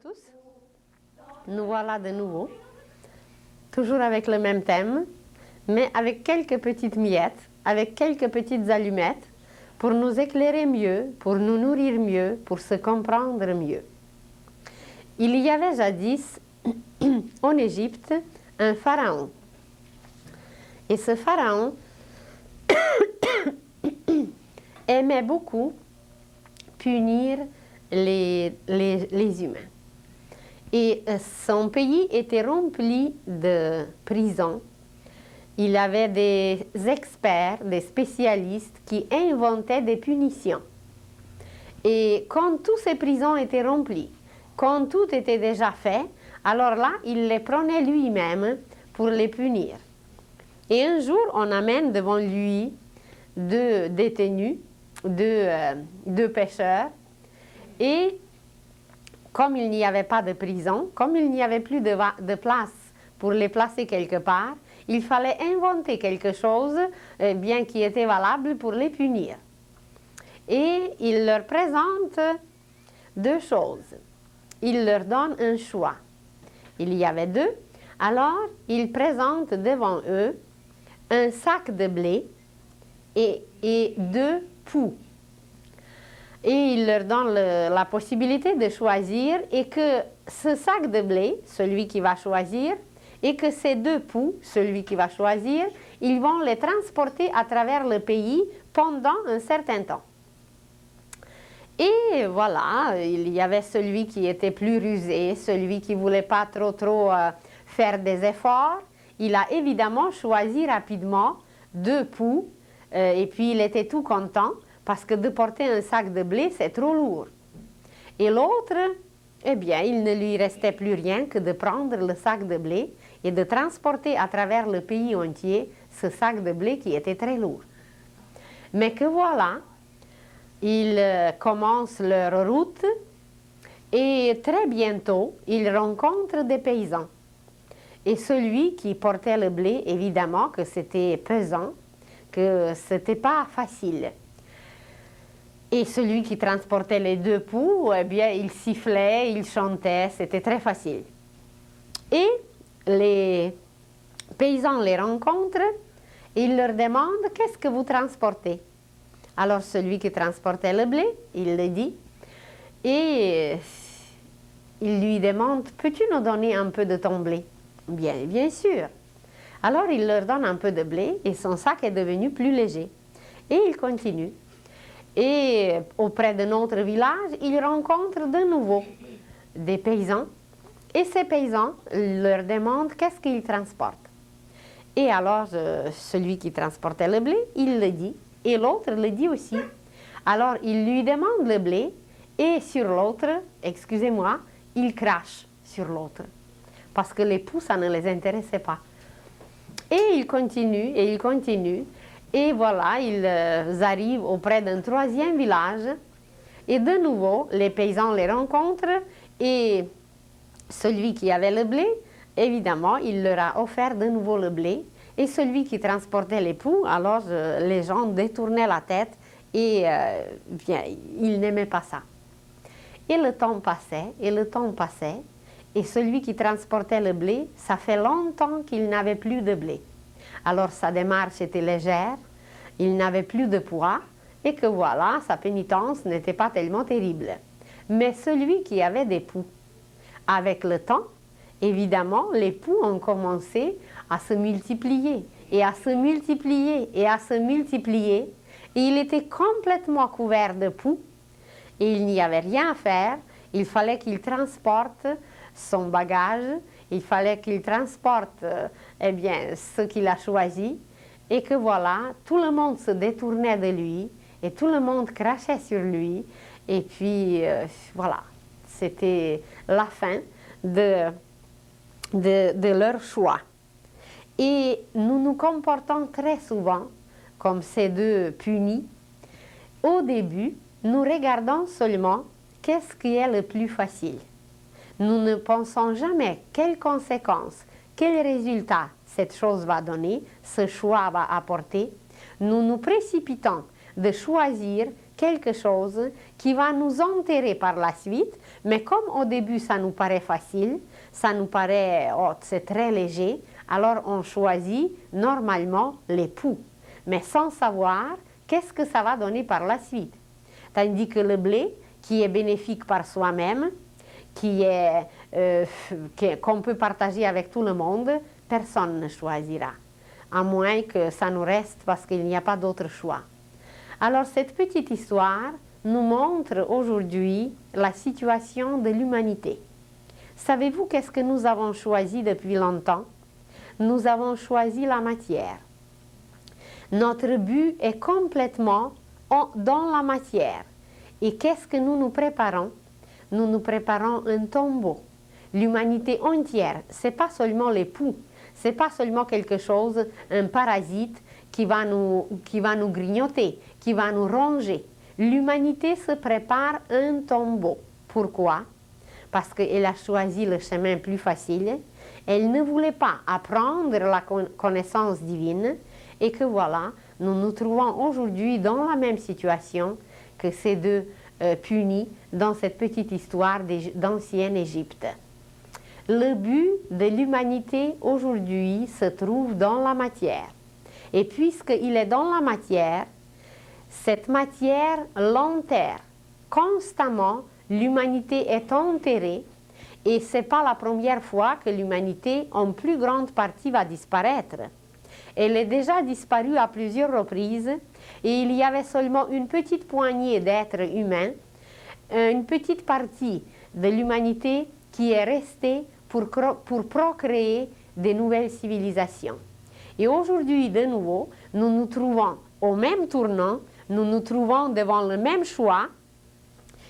tous, nous voilà de nouveau, toujours avec le même thème, mais avec quelques petites miettes, avec quelques petites allumettes, pour nous éclairer mieux, pour nous nourrir mieux, pour se comprendre mieux. Il y avait jadis, en Égypte, un pharaon. Et ce pharaon aimait beaucoup punir les humains. Et son pays était rempli de prisons. Il avait des experts, des spécialistes qui inventaient des punitions. Et quand toutes ces prisons étaient remplies, quand tout était déjà fait, alors là, il les prenait lui-même pour les punir. Et un jour, on amène devant lui deux détenus, deux pêcheurs, et comme il n'y avait pas de prison, comme il n'y avait plus de place pour les placer quelque part, il fallait inventer quelque chose bien qui était valable pour les punir. Et il leur présente deux choses. Il leur donne un choix. Il y avait deux. Alors, il présente devant eux un sac de blé et deux poux. Et il leur donne la possibilité de choisir et que ce sac de blé, celui qui va choisir, et que ces deux poux, celui qui va choisir, ils vont les transporter à travers le pays pendant un certain temps. Et voilà, il y avait celui qui était plus rusé, celui qui ne voulait pas trop faire des efforts. Il a évidemment choisi rapidement deux poux et puis il était tout content parce que de porter un sac de blé, c'est trop lourd. Et l'autre, eh bien, il ne lui restait plus rien que de prendre le sac de blé et de transporter à travers le pays entier ce sac de blé qui était très lourd. Mais que voilà, ils commencent leur route et très bientôt, ils rencontrent des paysans. Et celui qui portait le blé, évidemment que c'était pesant, que ce n'était pas facile. Et celui qui transportait les deux poux, eh bien, il sifflait, il chantait, c'était très facile. Et les paysans les rencontrent et ils leur demandent « Qu'est-ce que vous transportez ?» Alors celui qui transportait le blé, il le dit et il lui demande « Peux-tu nous donner un peu de ton blé ?» Bien sûr. Alors il leur donne un peu de blé et son sac est devenu plus léger. Et il continue. Et auprès de notre village, il rencontre de nouveau des paysans. Et ces paysans leur demandent qu'est-ce qu'ils transportent. Et alors, celui qui transportait le blé, il le dit. Et l'autre le dit aussi. Alors, il lui demande le blé. Et sur l'autre, excusez-moi, il crache sur l'autre. Parce que les poux, ça ne les intéressait pas. Et il continue, et il continue. Et voilà, ils arrivent auprès d'un troisième village. Et de nouveau, les paysans les rencontrent. Et celui qui avait le blé, évidemment, il leur a offert de nouveau le blé. Et celui qui transportait les poux, alors les gens détournaient la tête. Et bien, ils n'aimaient pas ça. Et le temps passait, et le temps passait. Et celui qui transportait le blé, ça fait longtemps qu'il n'avait plus de blé. Alors sa démarche était légère, il n'avait plus de poids, et que voilà, sa pénitence n'était pas tellement terrible. Mais celui qui avait des poux, avec le temps, évidemment, les poux ont commencé à se multiplier, et à se multiplier, et à se multiplier, et il était complètement couvert de poux, et il n'y avait rien à faire, il fallait qu'il transporte son bagage, il fallait qu'il transporte eh bien, ce qu'il a choisi et que voilà, tout le monde se détournait de lui et tout le monde crachait sur lui et puis voilà, c'était la fin de leur choix. Et nous nous comportons très souvent comme ces deux punis. Au début, nous regardons seulement qu'est-ce qui est le plus facile. Nous ne pensons jamais quelles conséquences, quels résultats cette chose va donner, ce choix va apporter. Nous nous précipitons de choisir quelque chose qui va nous enterrer par la suite, mais comme au début ça nous paraît facile, ça nous paraît, oh, c'est très léger, alors on choisit normalement l'époux, mais sans savoir qu'est-ce que ça va donner par la suite. Tandis que le blé, qui est bénéfique par soi-même, qu'on peut partager avec tout le monde, personne ne choisira, à moins que ça nous reste parce qu'il n'y a pas d'autre choix. Alors cette petite histoire nous montre aujourd'hui la situation de l'humanité. Savez-vous qu'est-ce que nous avons choisi depuis longtemps? Nous avons choisi la matière. Notre but est complètement dans la matière. Et qu'est-ce que nous nous préparons? Nous nous préparons un tombeau. L'humanité entière, ce n'est pas seulement l'époux, ce n'est pas seulement quelque chose, un parasite qui va nous grignoter, qui va nous ronger. L'humanité se prépare un tombeau. Pourquoi? Parce qu'elle a choisi le chemin plus facile. Elle ne voulait pas apprendre la connaissance divine et que voilà, nous nous trouvons aujourd'hui dans la même situation que ces deux punis dans cette petite histoire d'ancienne Égypte. Le but de l'humanité aujourd'hui se trouve dans la matière. Et puisqu'il est dans la matière, cette matière l'enterre. Constamment, l'humanité est enterrée et ce n'est pas la première fois que l'humanité, en plus grande partie, va disparaître. Elle est déjà disparue à plusieurs reprises et il y avait seulement une petite poignée d'êtres humains, une petite partie de l'humanité qui est restée pour procréer de nouvelles civilisations. Et aujourd'hui, de nouveau, nous nous trouvons au même tournant, nous nous trouvons devant le même choix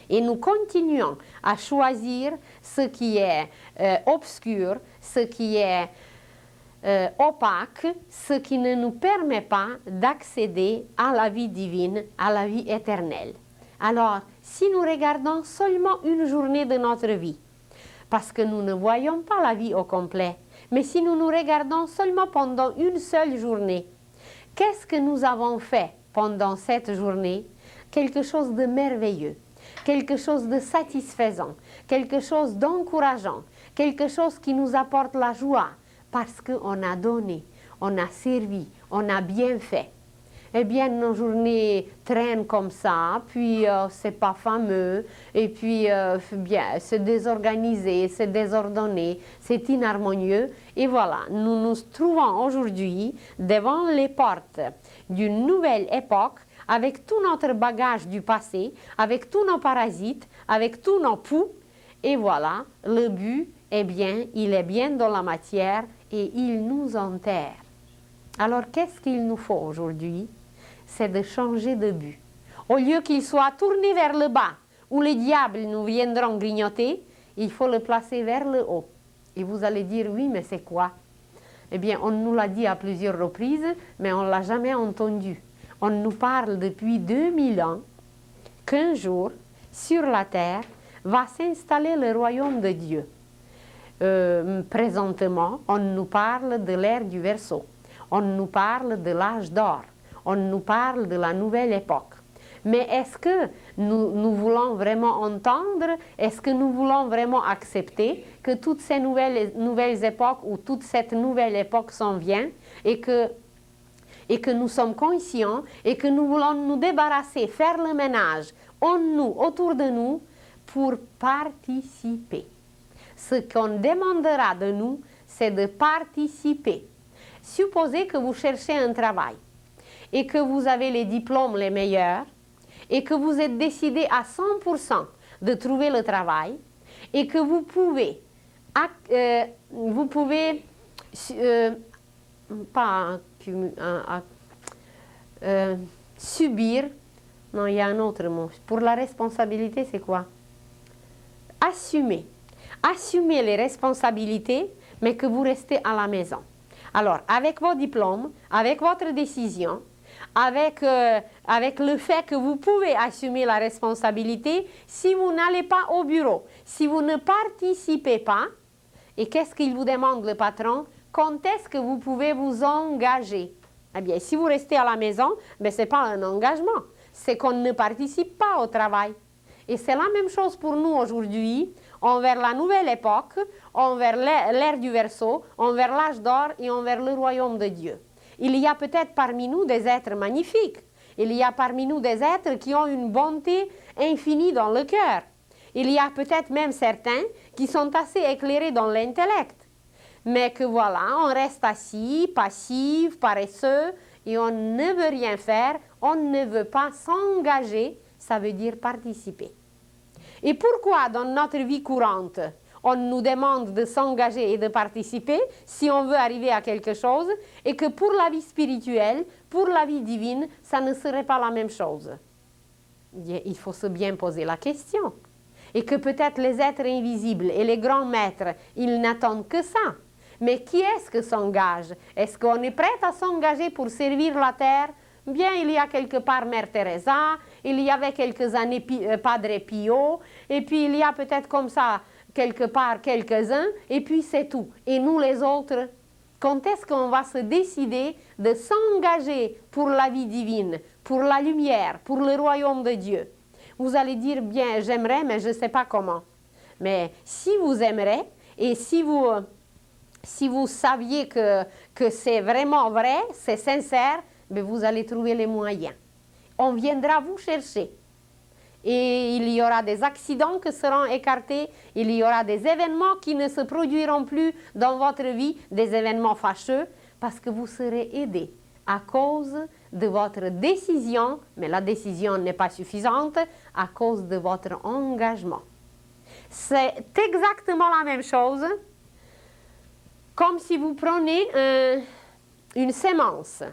et nous continuons à choisir ce qui est obscur, ce qui est opaque, ce qui ne nous permet pas d'accéder à la vie divine, à la vie éternelle. Alors, si nous regardons seulement une journée de notre vie, parce que nous ne voyons pas la vie au complet, mais si nous nous regardons seulement pendant une seule journée, qu'est-ce que nous avons fait pendant cette journée? Quelque chose de merveilleux, quelque chose de satisfaisant, quelque chose d'encourageant, quelque chose qui nous apporte la joie, parce qu'on a donné, on a servi, on a bien fait. Eh bien, nos journées traînent comme ça, puis c'est pas fameux, et puis bien, c'est désorganisé, c'est désordonné, c'est inharmonieux. Et voilà, nous nous trouvons aujourd'hui devant les portes d'une nouvelle époque, avec tout notre bagage du passé, avec tous nos parasites, avec tous nos poux. Et voilà, le but, eh bien, il est bien dans la matière et il nous enterre. Alors, qu'est-ce qu'il nous faut aujourd'hui? C'est de changer de but. Au lieu qu'il soit tourné vers le bas, où les diables nous viendront grignoter, il faut le placer vers le haut. Et vous allez dire, oui, mais c'est quoi? Eh bien, on nous l'a dit à plusieurs reprises, mais on ne l'a jamais entendu. On nous parle depuis 2000 ans qu'un jour, sur la terre, va s'installer le royaume de Dieu. Présentement, on nous parle de l'ère du Verseau. On nous parle de l'âge d'or. On nous parle de la nouvelle époque. Mais est-ce que nous voulons vraiment entendre, est-ce que nous voulons vraiment accepter que toutes ces nouvelles époques ou toute cette nouvelle époque s'en vient et que nous sommes conscients et que nous voulons nous débarrasser, faire le ménage en nous, autour de nous, pour participer. Ce qu'on demandera de nous, c'est de participer. Supposez que vous cherchez un travail et que vous avez les diplômes les meilleurs et que vous êtes décidé à 100% de trouver le travail et que vous pouvez subir, non, il y a un autre mot. Pour la responsabilité, c'est quoi? Assumer. Assumer les responsabilités, mais que vous restez à la maison. Alors, avec vos diplômes, avec votre décision, avec le fait que vous pouvez assumer la responsabilité, si vous n'allez pas au bureau, si vous ne participez pas, et qu'est-ce qu'il vous demande le patron? Quand est-ce que vous pouvez vous engager? Eh bien, si vous restez à la maison, ce n'est pas un engagement, c'est qu'on ne participe pas au travail. Et c'est la même chose pour nous aujourd'hui, envers la nouvelle époque, envers l'ère du Verseau, envers l'âge d'or et envers le royaume de Dieu. Il y a peut-être parmi nous des êtres magnifiques. Il y a parmi nous des êtres qui ont une bonté infinie dans le cœur. Il y a peut-être même certains qui sont assez éclairés dans l'intellect. Mais que voilà, on reste assis, passif, paresseux, et on ne veut rien faire, on ne veut pas s'engager, ça veut dire participer. Et pourquoi dans notre vie courante, on nous demande de s'engager et de participer si on veut arriver à quelque chose, et que pour la vie spirituelle, pour la vie divine, ça ne serait pas la même chose? Il faut se bien poser la question. Et que peut-être les êtres invisibles et les grands maîtres, ils n'attendent que ça. Mais qui est-ce que s'engage? Est-ce qu'on est prêt à s'engager pour servir la terre? Bien, il y a quelque part Mère Teresa, il y avait quelques années Padre Pio, et puis il y a peut-être comme ça quelque part quelques-uns, et puis c'est tout. Et nous les autres, quand est-ce qu'on va se décider de s'engager pour la vie divine, pour la lumière, pour le royaume de Dieu? Vous allez dire, bien, j'aimerais, mais je ne sais pas comment. Mais si vous aimerez, et si vous saviez que c'est vraiment vrai, c'est sincère, mais vous allez trouver les moyens. On viendra vous chercher. Et il y aura des accidents qui seront écartés, il y aura des événements qui ne se produiront plus dans votre vie, des événements fâcheux, parce que vous serez aidés à cause de votre décision, mais la décision n'est pas suffisante, à cause de votre engagement. C'est exactement la même chose, comme si vous prenez une sémence.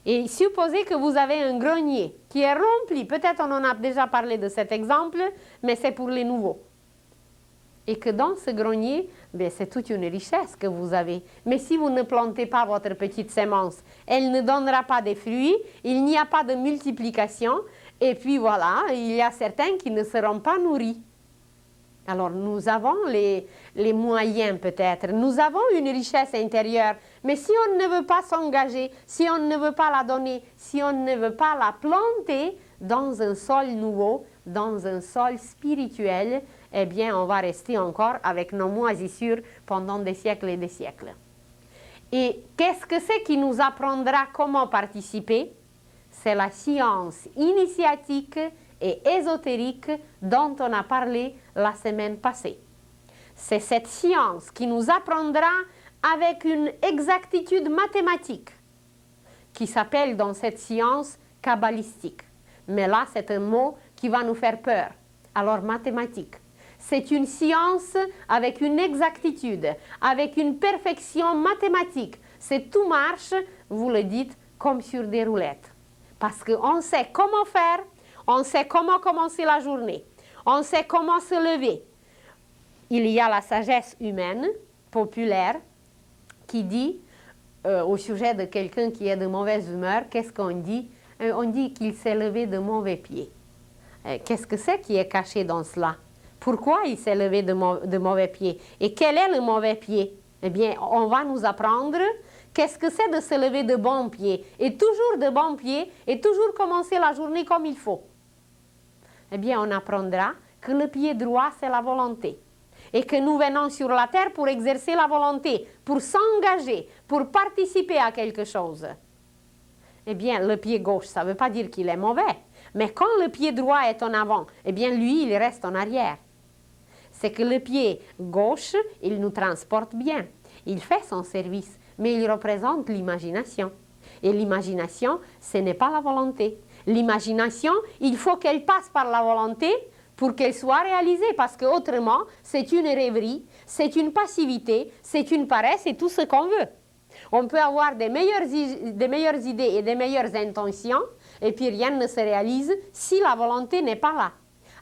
Et supposez que vous avez un grenier qui est rempli, peut-être on en a déjà parlé de cet exemple, mais c'est pour les nouveaux. Et que dans ce grenier, c'est toute une richesse que vous avez. Mais si vous ne plantez pas votre petite sémence, elle ne donnera pas de fruits, il n'y a pas de multiplication, et puis voilà, il y a certains qui ne seront pas nourris. Alors nous avons les moyens peut-être, nous avons une richesse intérieure, mais si on ne veut pas s'engager, si on ne veut pas la donner, si on ne veut pas la planter dans un sol nouveau, dans un sol spirituel, eh bien on va rester encore avec nos moisissures pendant des siècles et des siècles. Et qu'est-ce que c'est qui nous apprendra comment participer? C'est la science initiatique et ésotérique dont on a parlé la semaine passée. C'est cette science qui nous apprendra avec une exactitude mathématique qui s'appelle dans cette science kabbalistique. Mais là, c'est un mot qui va nous faire peur. Alors, mathématique. C'est une science avec une exactitude, avec une perfection mathématique. C'est tout marche, vous le dites, comme sur des roulettes. Parce qu'on sait comment faire, on sait comment commencer la journée, on sait comment se lever. Il y a la sagesse humaine, populaire, qui dit, au sujet de quelqu'un qui est de mauvaise humeur, qu'est-ce qu'on dit? On dit qu'il s'est levé de mauvais pieds. Qu'est-ce que c'est qui est caché dans cela? Pourquoi il s'est levé de mauvais pieds? Et quel est le mauvais pied? Eh bien, on va nous apprendre qu'est-ce que c'est de se lever de bons pieds. Et toujours de bons pieds, et toujours commencer la journée comme il faut. Eh bien, on apprendra que le pied droit, c'est la volonté. Et que nous venons sur la terre pour exercer la volonté, pour s'engager, pour participer à quelque chose. Eh bien, le pied gauche, ça ne veut pas dire qu'il est mauvais. Mais quand le pied droit est en avant, eh bien, lui, il reste en arrière. C'est que le pied gauche, il nous transporte bien. Il fait son service, mais il représente l'imagination. Et l'imagination, ce n'est pas la volonté. L'imagination, il faut qu'elle passe par la volonté pour qu'elle soit réalisée, parce qu'autrement, c'est une rêverie, c'est une passivité, c'est une paresse et tout ce qu'on veut. On peut avoir des meilleures idées et des meilleures intentions, et puis rien ne se réalise si la volonté n'est pas là.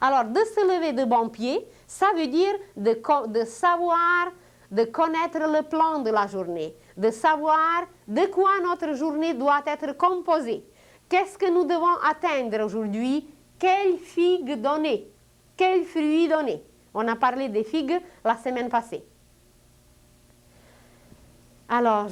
Alors, de se lever de bon pied, ça veut dire de savoir, de connaître le plan de la journée, de savoir de quoi notre journée doit être composée. Qu'est-ce que nous devons atteindre aujourd'hui? Quelle figue donner? Quel fruit donner? On a parlé des figues la semaine passée. Alors,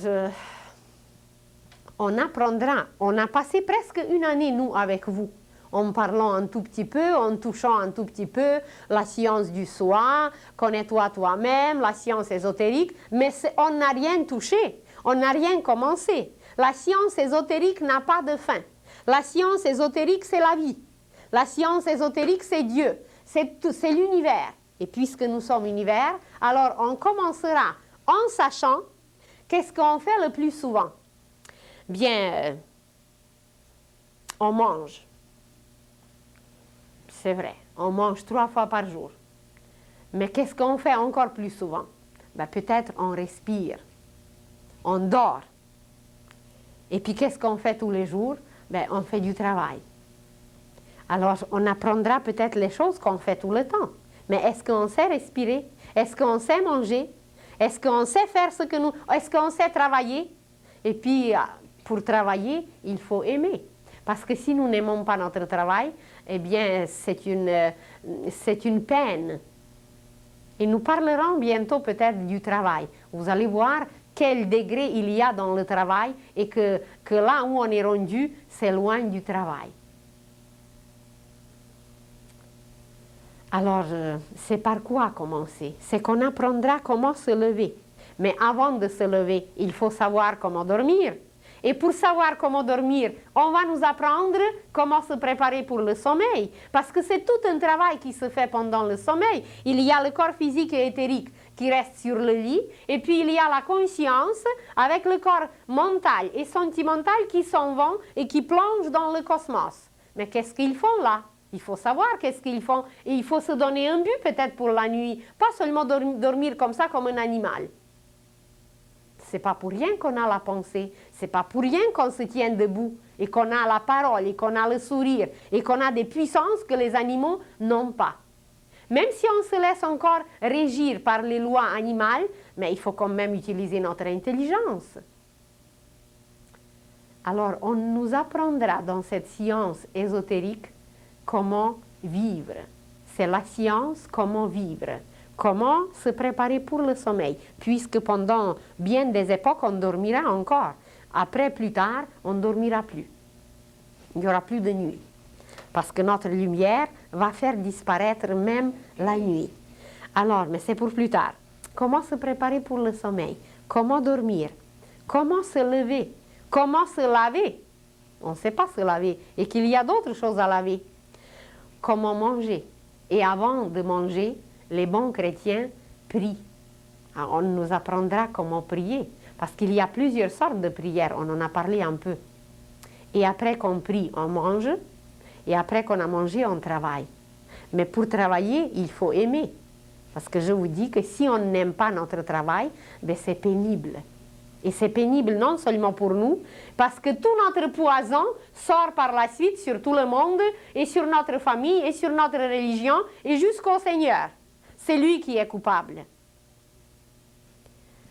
on apprendra. On a passé presque une année, nous, avec vous. en parlant un tout petit peu, en touchant un tout petit peu la science du soi, connais-toi toi-même, la science ésotérique, mais on n'a rien touché, on n'a rien commencé. La science ésotérique n'a pas de fin. La science ésotérique, c'est la vie. La science ésotérique, c'est Dieu, c'est l'univers. Et puisque nous sommes univers, alors on commencera en sachant qu'est-ce qu'on fait le plus souvent. Bien, on mange. C'est vrai, on mange 3 fois par jour. Mais qu'est-ce qu'on fait encore plus souvent? Ben, peut-être on respire, on dort. Et puis qu'est-ce qu'on fait tous les jours? Ben, on fait du travail. Alors on apprendra peut-être les choses qu'on fait tout le temps. Mais est-ce qu'on sait respirer? Est-ce qu'on sait manger? Est-ce qu'on sait faire ce que nous... Est-ce qu'on sait travailler? Et puis, pour travailler, il faut aimer. Parce que si nous n'aimons pas notre travail, eh bien, c'est une peine. Et nous parlerons bientôt peut-être du travail. Vous allez voir quel degré il y a dans le travail et que là où on est rendu, c'est loin du travail. Alors, c'est par quoi commencer? C'est qu'on apprendra comment se lever. Mais avant de se lever, il faut savoir comment dormir. Et pour savoir comment dormir, on va nous apprendre comment se préparer pour le sommeil. Parce que c'est tout un travail qui se fait pendant le sommeil. Il y a le corps physique et éthérique qui reste sur le lit. Et puis il y a la conscience avec le corps mental et sentimental qui s'en vont et qui plongent dans le cosmos. Mais qu'est-ce qu'ils font là? Il faut savoir qu'est-ce qu'ils font. Et il faut se donner un but peut-être pour la nuit. Pas seulement dormir comme ça, comme un animal. C'est pas pour rien qu'on a la pensée, c'est pas pour rien qu'on se tient debout et qu'on a la parole et qu'on a le sourire et qu'on a des puissances que les animaux n'ont pas. Même si on se laisse encore régir par les lois animales, mais il faut quand même utiliser notre intelligence. Alors on nous apprendra dans cette science ésotérique comment vivre. C'est la science comment vivre. Comment se préparer pour le sommeil, puisque pendant bien des époques, on dormira encore. Après, plus tard, on ne dormira plus. Il n'y aura plus de nuit, parce que notre lumière va faire disparaître même la nuit. Alors, mais c'est pour plus tard. Comment se préparer pour le sommeil? Comment dormir? Comment se lever? Comment se laver? On ne sait pas se laver, et qu'il y a d'autres choses à laver. Comment manger? Et avant de manger, les bons chrétiens prient. Alors, on nous apprendra comment prier, parce qu'il y a plusieurs sortes de prières, on en a parlé un peu. Et après qu'on prie, on mange, et après qu'on a mangé, on travaille. Mais pour travailler, il faut aimer. Parce que je vous dis que si on n'aime pas notre travail, ben c'est pénible. Et c'est pénible non seulement pour nous, parce que tout notre poison sort par la suite sur tout le monde, et sur notre famille, et sur notre religion, et jusqu'au Seigneur. C'est lui qui est coupable.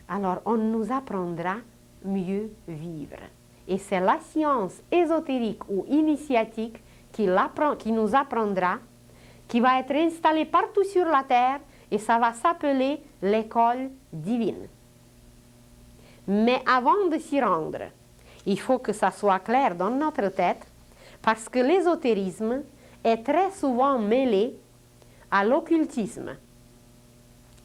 Alors, on nous apprendra mieux vivre. Et c'est la science ésotérique ou initiatique qui nous apprendra, qui va être installée partout sur la terre, et ça va s'appeler l'école divine. Mais avant de s'y rendre, il faut que ça soit clair dans notre tête, parce que l'ésotérisme est très souvent mêlé à l'occultisme.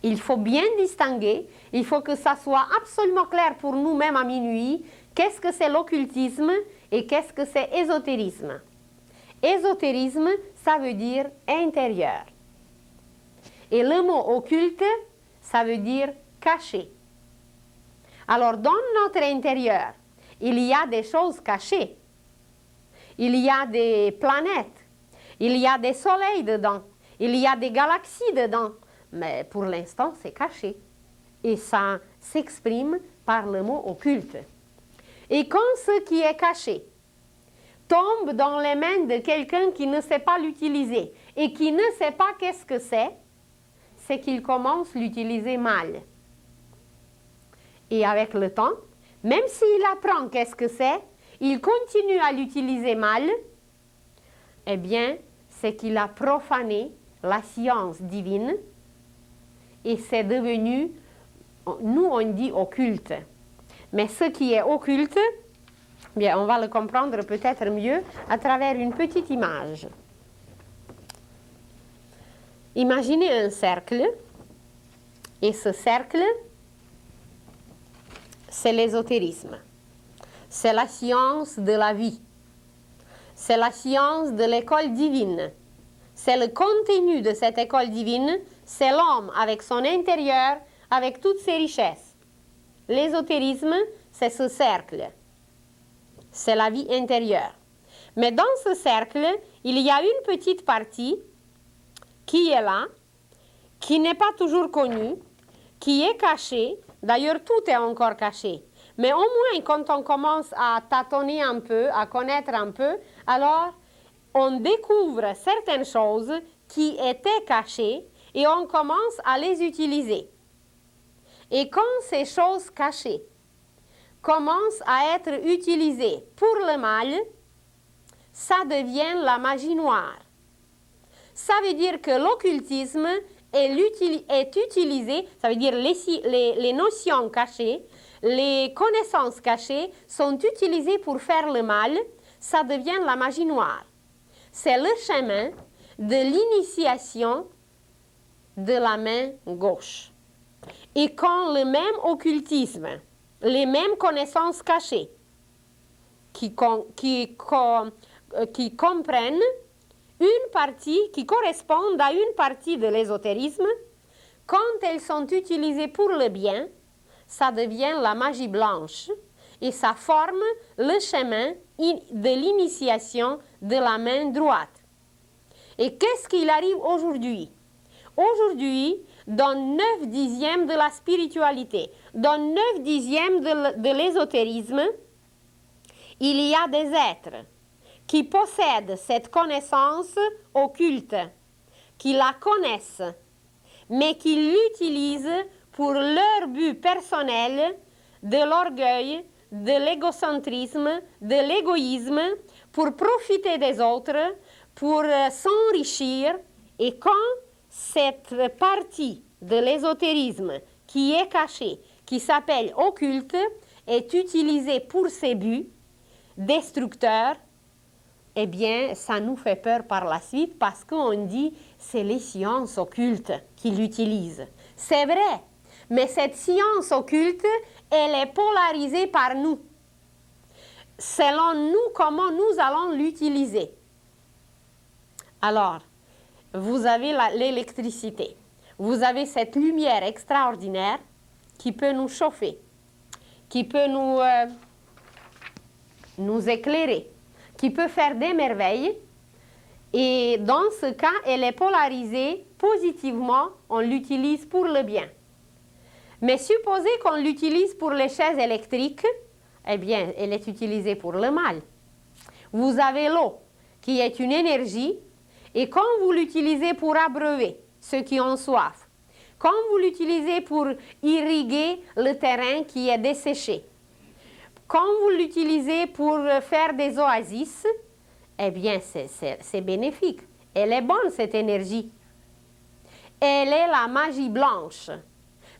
Il faut bien distinguer, il faut que ça soit absolument clair pour nous-mêmes à minuit, qu'est-ce que c'est l'occultisme et qu'est-ce que c'est ésotérisme. Ésotérisme, ça veut dire intérieur. Et le mot occulte, ça veut dire caché. Alors, dans notre intérieur, il y a des choses cachées. Il y a des planètes, il y a des soleils dedans, il y a des galaxies dedans. Mais pour l'instant, c'est caché. Et ça s'exprime par le mot occulte. Et quand ce qui est caché tombe dans les mains de quelqu'un qui ne sait pas l'utiliser et qui ne sait pas qu'est-ce que c'est qu'il commence à l'utiliser mal. Et avec le temps, même s'il apprend qu'est-ce que c'est, il continue à l'utiliser mal, eh bien, c'est qu'il a profané la science divine et c'est devenu, nous on dit occulte. Mais ce qui est occulte, Bien, on va le comprendre peut-être mieux à travers une petite image. Imaginez un cercle, et ce cercle, c'est l'ésotérisme. C'est la science de la vie. C'est la science de l'école divine. C'est le contenu de cette école divine, c'est l'homme avec son intérieur, avec toutes ses richesses. L'ésotérisme, c'est ce cercle. C'est la vie intérieure. Mais dans ce cercle, il y a une petite partie qui est là, qui n'est pas toujours connue, qui est cachée. D'ailleurs, tout est encore caché. Mais au moins, quand on commence à tâtonner un peu, à connaître un peu, alors on découvre certaines choses qui étaient cachées et on commence à les utiliser. Et quand ces choses cachées commencent à être utilisées pour le mal, ça devient la magie noire. Ça veut dire que l'occultisme est utilisé, ça veut dire les notions cachées, les connaissances cachées sont utilisées pour faire le mal, ça devient la magie noire. C'est le chemin de l'initiation de la main gauche. Et quand le même occultisme, les mêmes connaissances cachées qui comprennent une partie, qui correspondent à une partie de l'ésotérisme, quand elles sont utilisées pour le bien, ça devient la magie blanche et ça forme le chemin de l'initiation de la main droite. Et qu'est-ce qu'il arrive aujourd'hui? Aujourd'hui, dans 9 dixièmes de la spiritualité, dans 9 dixièmes de l'ésotérisme, il y a des êtres qui possèdent cette connaissance occulte, qui la connaissent, mais qui l'utilisent pour leur but personnel de l'orgueil, de l'égocentrisme, de l'égoïsme, pour profiter des autres, pour s'enrichir. Et quand cette partie de l'ésotérisme qui est cachée, qui s'appelle occulte, est utilisée pour ses buts destructeurs, eh bien, ça nous fait peur par la suite parce qu'on dit c'est les sciences occultes qui l'utilisent. C'est vrai, mais cette science occulte, elle est polarisée par nous. Selon nous, comment nous allons l'utiliser. Alors, vous avez l'électricité. Vous avez cette lumière extraordinaire qui peut nous chauffer, qui peut nous éclairer, qui peut faire des merveilles. Et dans ce cas, elle est polarisée positivement, on l'utilise pour le bien. Mais supposez qu'on l'utilise pour les chaises électriques, eh bien, elle est utilisée pour le mal. Vous avez l'eau, qui est une énergie, et quand vous l'utilisez pour abreuver ceux qui ont soif, quand vous l'utilisez pour irriguer le terrain qui est desséché, quand vous l'utilisez pour faire des oasis, eh bien, c'est bénéfique. Elle est bonne, cette énergie. Elle est la magie blanche.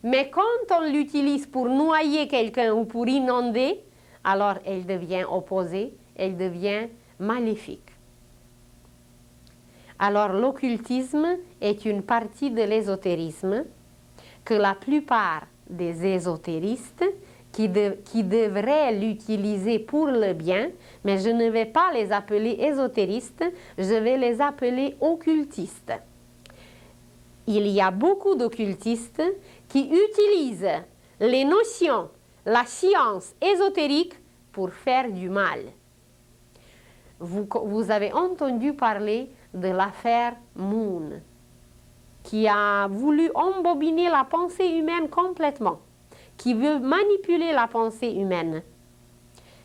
Mais quand on l'utilise pour noyer quelqu'un ou pour inonder, alors elle devient opposée, elle devient maléfique. Alors l'occultisme est une partie de l'ésotérisme que la plupart des ésotéristes qui devraient l'utiliser pour le bien, mais je ne vais pas les appeler ésotéristes, je vais les appeler occultistes. Il y a beaucoup d'occultistes qui utilisent les notions, la science ésotérique pour faire du mal. Vous avez entendu parler de l'affaire Moon, qui a voulu embobiner la pensée humaine complètement, qui veut manipuler la pensée humaine.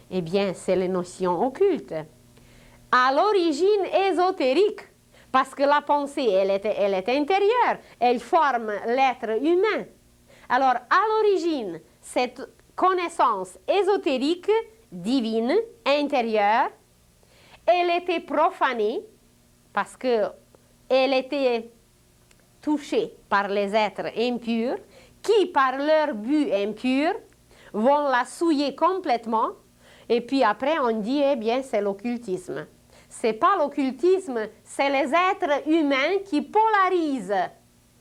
Eh bien, c'est les notions occultes. À l'origine ésotérique, parce que la pensée, elle est intérieure, elle forme l'être humain. Alors, à l'origine, cette connaissance ésotérique, divine, intérieure, elle était profanée, parce qu'elle était touchée par les êtres impurs, qui, par leur but impur, vont la souiller complètement, et puis après on dit, eh bien, c'est l'occultisme. C'est pas l'occultisme, c'est les êtres humains qui polarisent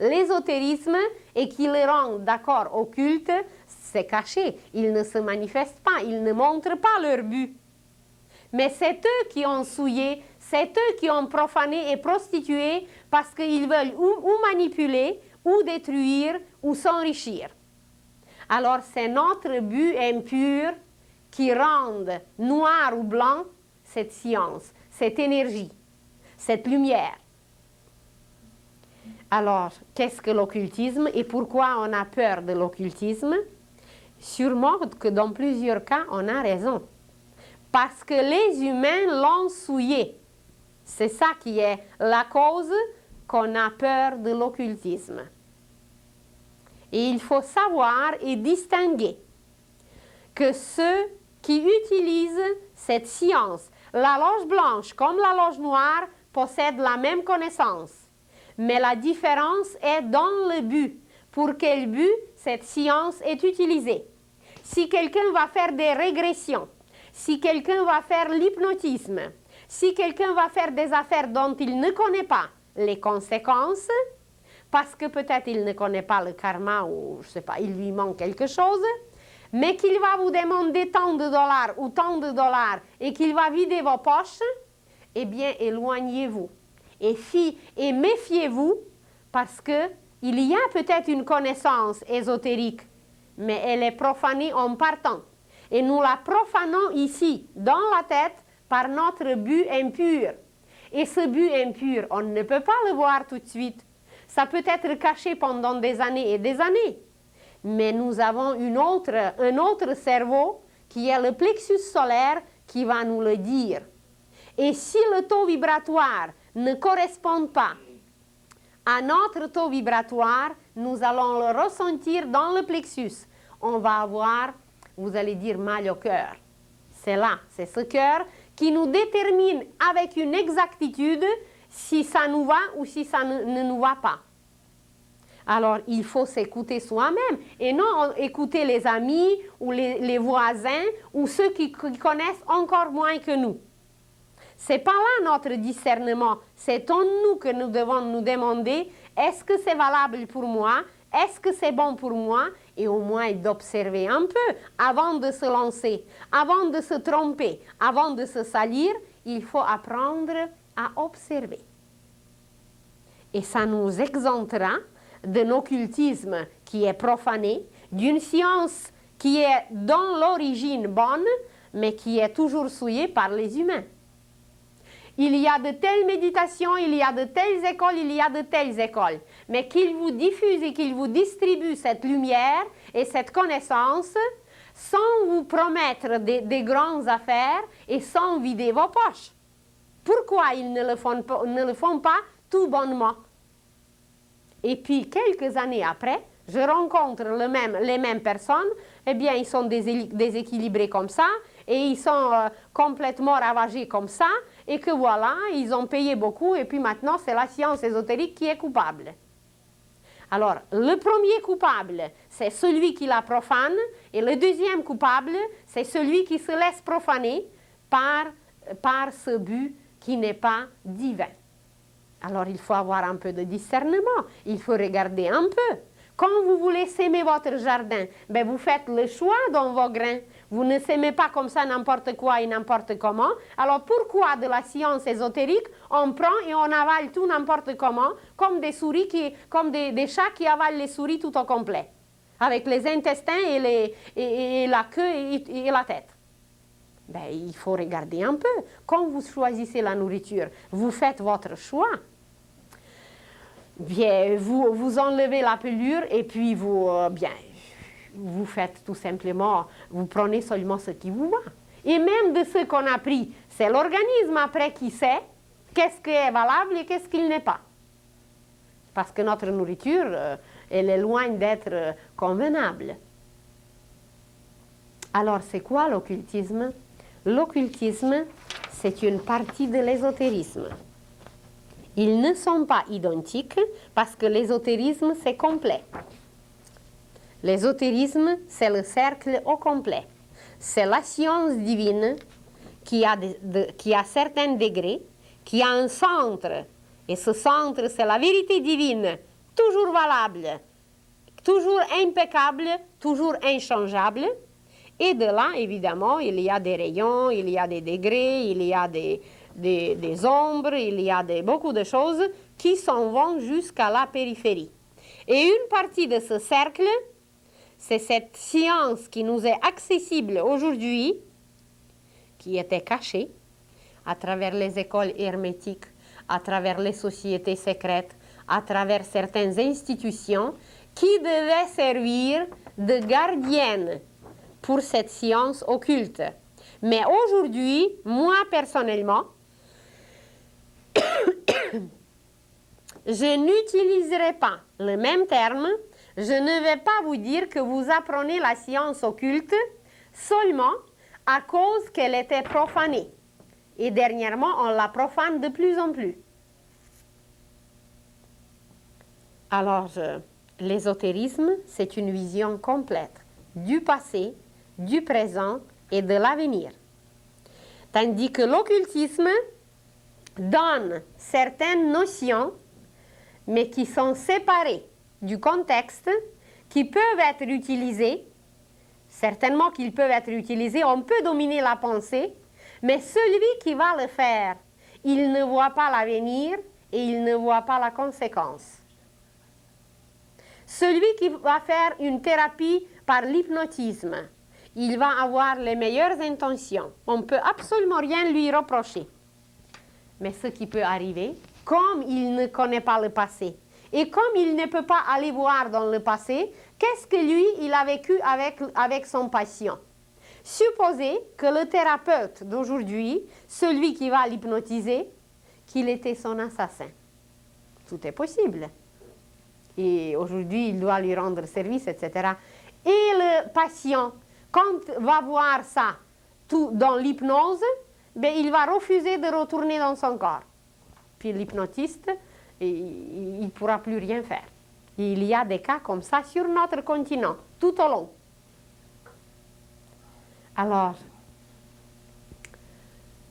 l'ésotérisme et qui le rendent, d'accord, occulte, c'est caché. Ils ne se manifestent pas, ils ne montrent pas leur but. Mais c'est eux qui ont souillé, c'est eux qui ont profané et prostitué parce qu'ils veulent ou manipuler, ou détruire, ou s'enrichir. Alors c'est notre but impur qui rend noir ou blanc cette science, cette énergie, cette lumière. Alors, qu'est-ce que l'occultisme et pourquoi on a peur de l'occultisme? Sûrement que dans plusieurs cas, on a raison. Parce que les humains l'ont souillé. C'est ça qui est la cause qu'on a peur de l'occultisme. Et il faut savoir et distinguer que ceux qui utilisent cette science, la loge blanche comme la loge noire, possèdent la même connaissance. Mais la différence est dans le but. Pour quel but cette science est utilisée? Si quelqu'un va faire des régressions, si quelqu'un va faire l'hypnotisme, si quelqu'un va faire des affaires dont il ne connaît pas les conséquences, parce que peut-être il ne connaît pas le karma ou je sais pas, il lui manque quelque chose, mais qu'il va vous demander tant de dollars ou tant de dollars et qu'il va vider vos poches, eh bien éloignez-vous. Et méfiez-vous parce qu'il y a peut-être une connaissance ésotérique, mais elle est profanée en partant. Et nous la profanons ici, dans la tête, par notre but impur. Et ce but impur, on ne peut pas le voir tout de suite. Ça peut être caché pendant des années et des années. Mais nous avons un autre cerveau qui est le plexus solaire qui va nous le dire. Et si le taux vibratoire ne correspond pas à notre taux vibratoire, nous allons le ressentir dans le plexus. On va avoir, vous allez dire, mal au cœur. C'est là, c'est ce cœur qui nous détermine avec une exactitude si ça nous va ou si ça ne nous va pas. Alors, il faut s'écouter soi-même et non écouter les amis ou les voisins ou ceux qui connaissent encore moins que nous. C'est pas là notre discernement. C'est en nous que nous devons nous demander, est-ce que c'est valable pour moi? Est-ce que c'est bon pour moi? Et au moins d'observer un peu avant de se lancer, avant de se tromper, avant de se salir, il faut apprendre à observer. Et ça nous exemptera d'un occultisme qui est profané, d'une science qui est dans l'origine bonne, mais qui est toujours souillée par les humains. Il y a de telles méditations, il y a de telles écoles, il y a de telles écoles. Mais qu'ils vous diffusent et qu'ils vous distribuent cette lumière et cette connaissance sans vous promettre des grandes affaires et sans vider vos poches. Pourquoi ils ne le font pas tout bonnement? Et puis, quelques années après, je rencontre les mêmes personnes, eh bien, ils sont déséquilibrés comme ça, et ils sont complètement ravagés comme ça, et que voilà, ils ont payé beaucoup, et puis maintenant, c'est la science ésotérique qui est coupable. Alors, le premier coupable, c'est celui qui la profane, et le deuxième coupable, c'est celui qui se laisse profaner par ce but qui n'est pas divin. Alors, il faut avoir un peu de discernement, il faut regarder un peu. Quand vous voulez s'aimer votre jardin, ben vous faites le choix dans vos grains. Vous ne s'aimez pas comme ça n'importe quoi et n'importe comment. Alors, pourquoi de la science ésotérique, on prend et on avale tout n'importe comment, comme des souris, comme des chats qui avalent les souris tout au complet, avec les intestins et la queue et la tête? Ben, il faut regarder un peu. Quand vous choisissez la nourriture, vous faites votre choix. Bien, vous enlevez la pelure et puis vous faites tout simplement, vous prenez seulement ce qui vous va. Et même de ce qu'on a pris, c'est l'organisme après qui sait qu'est-ce qui est valable et qu'est-ce qu'il n'est pas. Parce que notre nourriture, elle est loin d'être convenable. Alors, c'est quoi l'occultisme? L'occultisme, c'est une partie de l'ésotérisme. Ils ne sont pas identiques parce que l'ésotérisme, c'est complet. L'ésotérisme, c'est le cercle au complet. c'est la science divine qui a certains degrés, qui a un centre. Et ce centre, c'est la vérité divine, toujours valable, toujours impeccable, toujours inchangeable. Et de là, évidemment, il y a des rayons, il y a des degrés, il y a des ombres, il y a beaucoup de choses qui s'en vont jusqu'à la périphérie. Et une partie de ce cercle, c'est cette science qui nous est accessible aujourd'hui, qui était cachée à travers les écoles hermétiques, à travers les sociétés secrètes, à travers certaines institutions qui devaient servir de gardiennes pour cette science occulte. Mais aujourd'hui, moi personnellement, je n'utiliserai pas le même terme. Je ne vais pas vous dire que vous apprenez la science occulte seulement à cause qu'elle était profanée. Et dernièrement, on la profane de plus en plus. Alors, l'ésotérisme, c'est une vision complète du passé, du présent et de l'avenir. Tandis que l'occultisme donne certaines notions, mais qui sont séparées du contexte, qui peuvent être utilisées, certainement qu'ils peuvent être utilisés, on peut dominer la pensée, mais celui qui va le faire, il ne voit pas l'avenir et il ne voit pas la conséquence. Celui qui va faire une thérapie par l'hypnotisme, il va avoir les meilleures intentions. On ne peut absolument rien lui reprocher. Mais ce qui peut arriver, comme il ne connaît pas le passé, et comme il ne peut pas aller voir dans le passé, qu'est-ce que lui, il a vécu avec son patient? Supposez que le thérapeute d'aujourd'hui, celui qui va l'hypnotiser, qu'il était son assassin. Tout est possible. Et aujourd'hui, il doit lui rendre service, etc. Et le patient, quand va voir ça tout dans l'hypnose, ben, il va refuser de retourner dans son corps. Puis l'hypnotiste, il ne pourra plus rien faire. Il y a des cas comme ça sur notre continent, tout au long. Alors,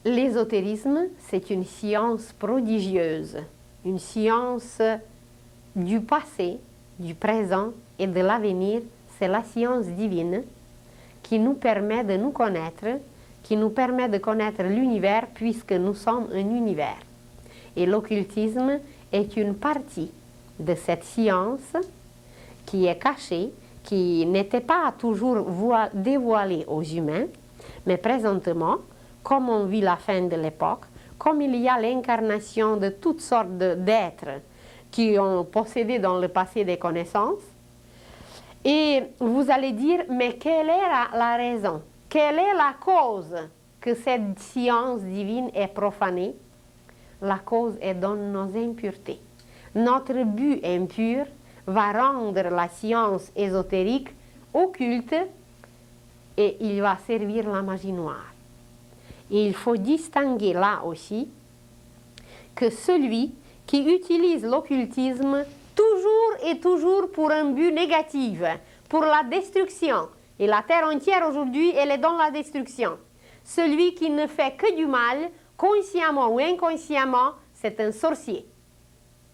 l'ésotérisme, c'est une science prodigieuse, une science du passé, du présent et de l'avenir. C'est la science divine qui nous permet de nous connaître, qui nous permet de connaître l'univers puisque nous sommes un univers. Et l'occultisme est une partie de cette science qui est cachée, qui n'était pas toujours dévoilée aux humains, mais présentement, comme on vit la fin de l'époque, comme il y a l'incarnation de toutes sortes d'êtres qui ont possédé dans le passé des connaissances, et vous allez dire, mais quelle est la raison? Quelle est la cause que cette science divine est profanée? La cause est dans nos impuretés. Notre but impur va rendre la science ésotérique occulte et il va servir la magie noire. Et il faut distinguer là aussi que celui qui utilise l'occultisme toujours et toujours pour un but négatif, pour la destruction. Et la terre entière aujourd'hui, elle est dans la destruction. Celui qui ne fait que du mal, consciemment ou inconsciemment, c'est un sorcier.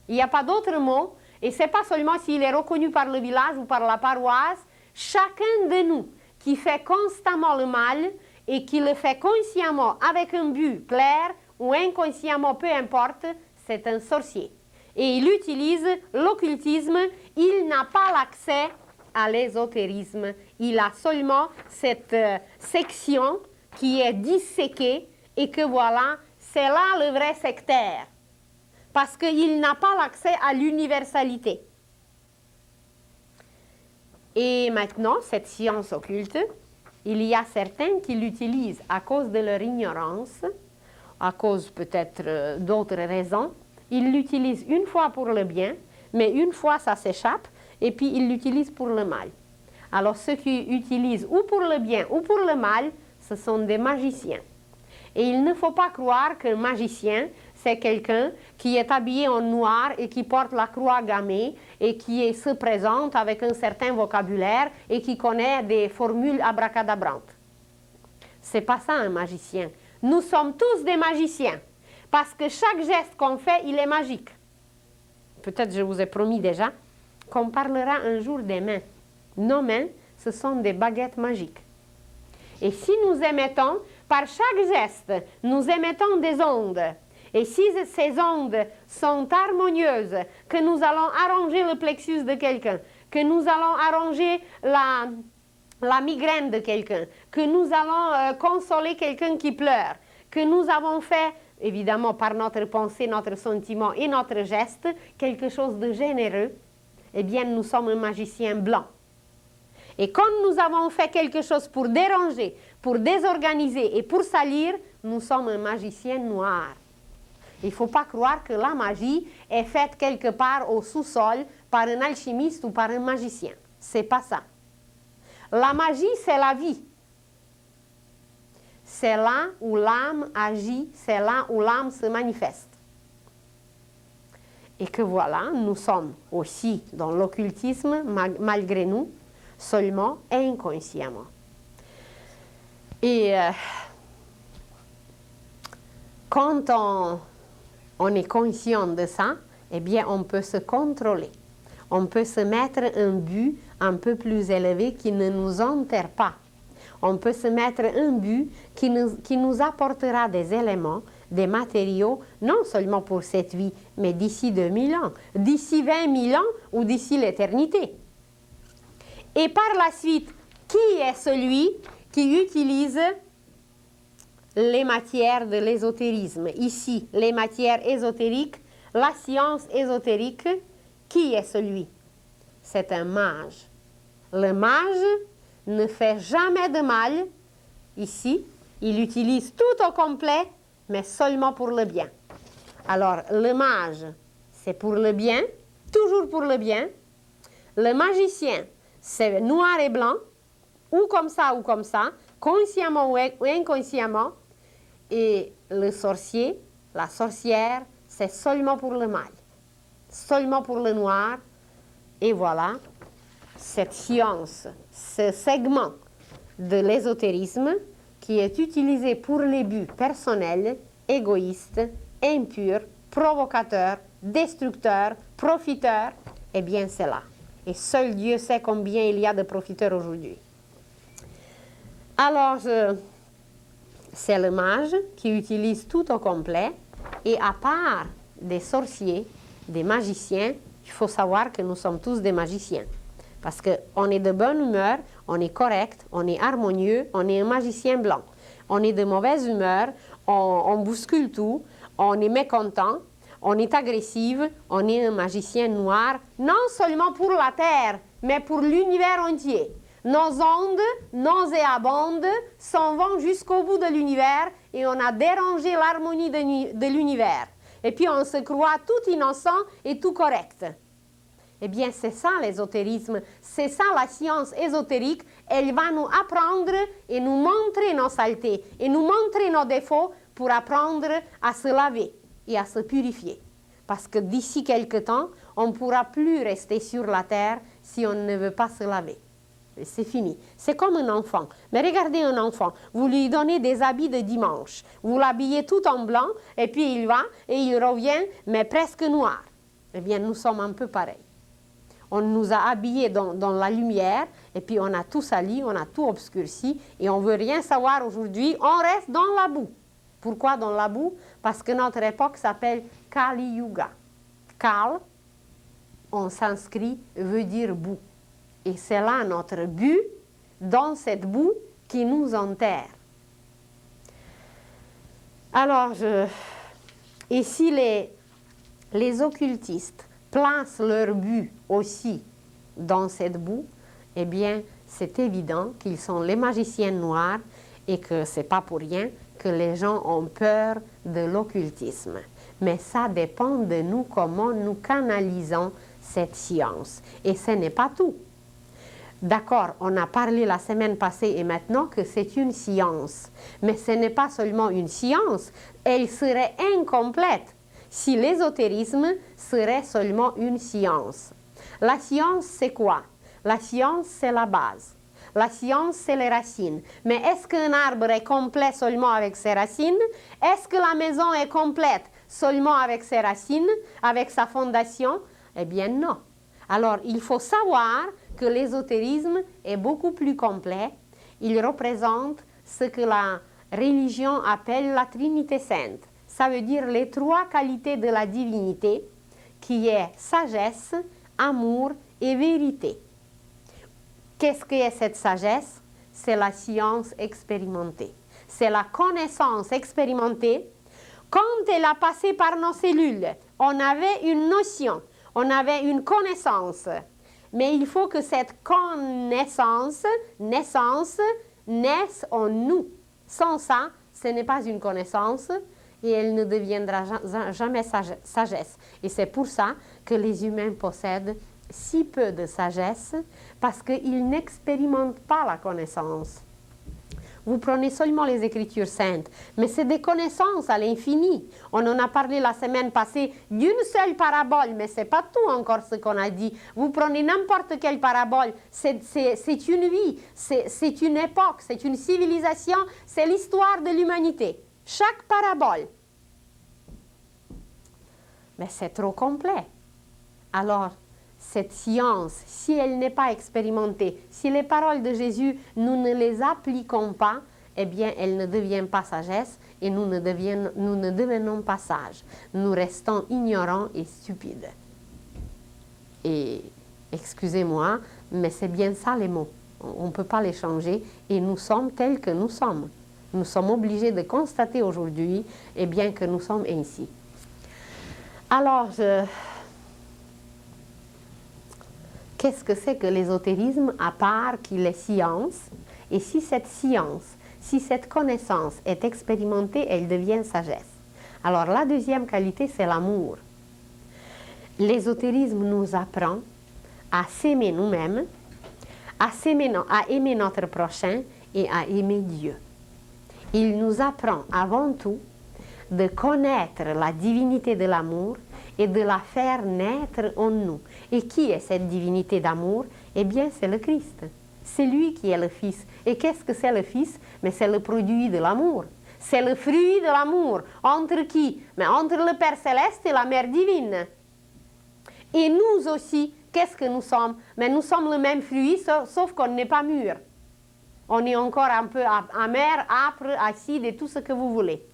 Il n'y a pas d'autre mot, et ce n'est pas seulement s'il est reconnu par le village ou par la paroisse, chacun de nous qui fait constamment le mal et qui le fait consciemment avec un but clair ou inconsciemment, peu importe, c'est un sorcier. Et il utilise l'occultisme, il n'a pas l'accès à l'ésotérisme. Il a seulement cette section qui est disséquée et que voilà, c'est là le vrai sectaire. Parce qu'il n'a pas l'accès à l'universalité. Et maintenant, cette science occulte, il y a certains qui l'utilisent à cause de leur ignorance, à cause peut-être d'autres raisons. Ils l'utilisent une fois pour le bien, mais une fois ça s'échappe, et puis ils l'utilisent pour le mal. Alors ceux qui utilisent ou pour le bien ou pour le mal, ce sont des magiciens. Et il ne faut pas croire qu'un magicien, c'est quelqu'un qui est habillé en noir et qui porte la croix gammée et qui se présente avec un certain vocabulaire et qui connaît des formules abracadabrantes. C'est pas ça un magicien. Nous sommes tous des magiciens. Parce que chaque geste qu'on fait, il est magique. Peut-être je vous ai promis déjà qu'on parlera un jour des mains. Nos mains, ce sont des baguettes magiques. Et si nous émettons, par chaque geste, nous émettons des ondes. Et si ces ondes sont harmonieuses, que nous allons arranger le plexus de quelqu'un, que nous allons arranger la migraine de quelqu'un, que nous allons consoler quelqu'un qui pleure, que nous avons fait, évidemment par notre pensée, notre sentiment et notre geste, quelque chose de généreux, eh bien nous sommes un magicien blanc. Et quand nous avons fait quelque chose pour déranger, pour désorganiser et pour salir, nous sommes un magicien noir. Il ne faut pas croire que la magie est faite quelque part au sous-sol par un alchimiste ou par un magicien. C'est pas ça. La magie, c'est la vie. C'est là où l'âme agit, c'est là où l'âme se manifeste. Et que voilà, nous sommes aussi dans l'occultisme, malgré nous, seulement inconsciemment. Et quand on est conscient de ça, eh bien on peut se contrôler. On peut se mettre un but un peu plus élevé qui ne nous enterre pas. On peut se mettre un but qui nous apportera des éléments, des matériaux, non seulement pour cette vie, mais d'ici 2000 ans, d'ici 20 000 ans ou d'ici l'éternité. Et par la suite, qui est celui qui utilise les matières de l'ésotérisme? Ici, les matières ésotériques, la science ésotérique, qui est celui? C'est un mage. Le mage ne fait jamais de mal. Ici, il utilise tout au complet, mais seulement pour le bien. Alors, le mage, c'est pour le bien, toujours pour le bien. Le magicien, c'est noir et blanc, ou comme ça, consciemment ou inconsciemment. Et le sorcier, la sorcière, c'est seulement pour le mal, seulement pour le noir. Et voilà, cette science, ce segment de l'ésotérisme qui est utilisé pour les buts personnels, égoïstes, impurs, provocateurs, destructeurs, profiteurs, eh bien c'est là. Et seul Dieu sait combien il y a de profiteurs aujourd'hui. Alors, c'est le mage qui utilise tout au complet. Et à part des sorciers, des magiciens, il faut savoir que nous sommes tous des magiciens. Parce qu'on est de bonne humeur, on est correct, on est harmonieux, on est un magicien blanc. On est de mauvaise humeur, on bouscule tout, on est mécontent, on est agressif, on est un magicien noir, non seulement pour la Terre, mais pour l'univers entier. Nos ondes nauséabondes s'en vont jusqu'au bout de l'univers et on a dérangé l'harmonie de l'univers. Et puis on se croit tout innocent et tout correct. Eh bien, c'est ça l'ésotérisme, c'est ça la science ésotérique. Elle va nous apprendre et nous montrer nos saletés et nous montrer nos défauts pour apprendre à se laver et à se purifier. Parce que d'ici quelque temps, on ne pourra plus rester sur la terre si on ne veut pas se laver. C'est fini. C'est comme un enfant. Mais regardez un enfant, vous lui donnez des habits de dimanche. Vous l'habillez tout en blanc et puis il va et il revient, mais presque noir. Eh bien, nous sommes un peu pareils. On nous a habillés dans la lumière et puis on a tout sali, on a tout obscurci et on ne veut rien savoir aujourd'hui. On reste dans la boue. Pourquoi dans la boue? Parce que notre époque s'appelle Kali Yuga. Kal, en sanskrit, veut dire boue. Et c'est là notre but, dans cette boue qui nous enterre. Alors, et si les occultistes placent leur but aussi dans cette boue, eh bien, c'est évident qu'ils sont les magiciens noirs et que ce n'est pas pour rien que les gens ont peur de l'occultisme. Mais ça dépend de nous, comment nous canalisons cette science. Et ce n'est pas tout. D'accord, on a parlé la semaine passée et maintenant que c'est une science. Mais ce n'est pas seulement une science, elle serait incomplète si l'ésotérisme serait seulement une science. La science, c'est quoi? La science, c'est la base. La science, c'est les racines. Mais est-ce qu'un arbre est complet seulement avec ses racines? Est-ce que la maison est complète seulement avec ses racines, avec sa fondation? Eh bien non. Alors, il faut savoir que l'ésotérisme est beaucoup plus complet. Il représente ce que la religion appelle la Trinité sainte. Ça veut dire les trois qualités de la divinité, qui est sagesse, amour et vérité. Qu'est-ce que est cette sagesse? C'est la science expérimentée. C'est la connaissance expérimentée. Quand elle a passé par nos cellules, on avait une notion, on avait une connaissance. Mais il faut que cette naissance naisse en nous. Sans ça, ce n'est pas une connaissance et elle ne deviendra jamais sagesse. Et c'est pour ça que les humains possèdent si peu de sagesse, parce qu'ils n'expérimentent pas la connaissance. Vous prenez seulement les Écritures saintes, mais c'est des connaissances à l'infini. On en a parlé la semaine passée d'une seule parabole, mais ce n'est pas tout encore ce qu'on a dit. Vous prenez n'importe quelle parabole, c'est une vie, c'est une époque, c'est une civilisation, c'est l'histoire de l'humanité. Chaque parabole. Mais c'est trop complet. Alors, cette science, si elle n'est pas expérimentée, si les paroles de Jésus, nous ne les appliquons pas, eh bien, elle ne devient pas sagesse et nous ne devenons pas sages. Nous restons ignorants et stupides. Et, excusez-moi, mais c'est bien ça les mots. On ne peut pas les changer et nous sommes tels que nous sommes. Nous sommes obligés de constater aujourd'hui, eh bien, que nous sommes ainsi. Alors, qu'est-ce que c'est que l'ésotérisme à part qu'il est science? Et si cette science, si cette connaissance est expérimentée, elle devient sagesse. Alors la deuxième qualité, c'est l'amour. L'ésotérisme nous apprend à s'aimer nous-mêmes, à aimer notre prochain et à aimer Dieu. Il nous apprend avant tout de connaître la divinité de l'amour et de la faire naître en nous. Et qui est cette divinité d'amour? Eh bien, c'est le Christ. C'est lui qui est le Fils. Et qu'est-ce que c'est le Fils? Mais c'est le produit de l'amour. C'est le fruit de l'amour. Entre qui? Mais entre le Père Céleste et la Mère Divine. Et nous aussi, qu'est-ce que nous sommes? Mais nous sommes le même fruit, sauf qu'on n'est pas mûr. On est encore un peu amer, âpre, acide et tout ce que vous voulez.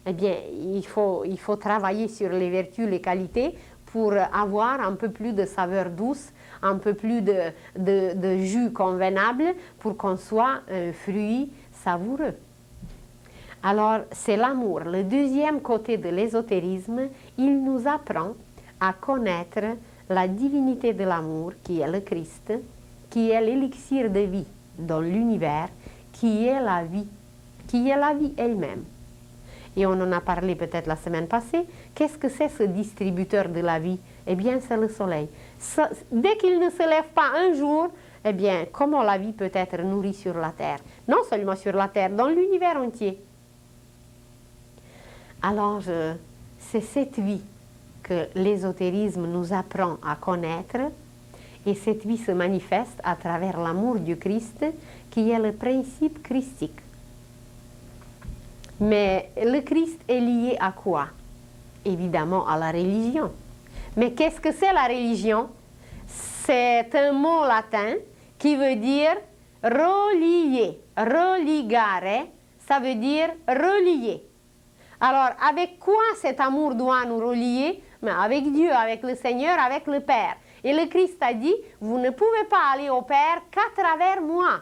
Eh bien, il faut travailler sur les vertus, les qualités pour avoir un peu plus de saveur douce, un peu plus de jus convenable pour qu'on soit un fruit savoureux. Alors, c'est l'amour. Le deuxième côté de l'ésotérisme, il nous apprend à connaître la divinité de l'amour qui est le Christ, qui est l'élixir de vie dans l'univers, qui est la vie elle-même. Et on en a parlé peut-être la semaine passée. Qu'est-ce que c'est ce distributeur de la vie? Eh bien, c'est le soleil. Dès qu'il ne se lève pas un jour, eh bien, comment la vie peut être nourrie sur la terre? Non seulement sur la terre, dans l'univers entier. Alors, c'est cette vie que l'ésotérisme nous apprend à connaître. Et cette vie se manifeste à travers l'amour du Christ, qui est le principe christique. Mais le Christ est lié à quoi? Évidemment à la religion. Mais qu'est-ce que c'est la religion? C'est un mot latin qui veut dire relier. Religare, ça veut dire relier. Alors, avec quoi cet amour doit nous relier? Mais avec Dieu, avec le Seigneur, avec le Père. Et le Christ a dit, vous ne pouvez pas aller au Père qu'à travers moi.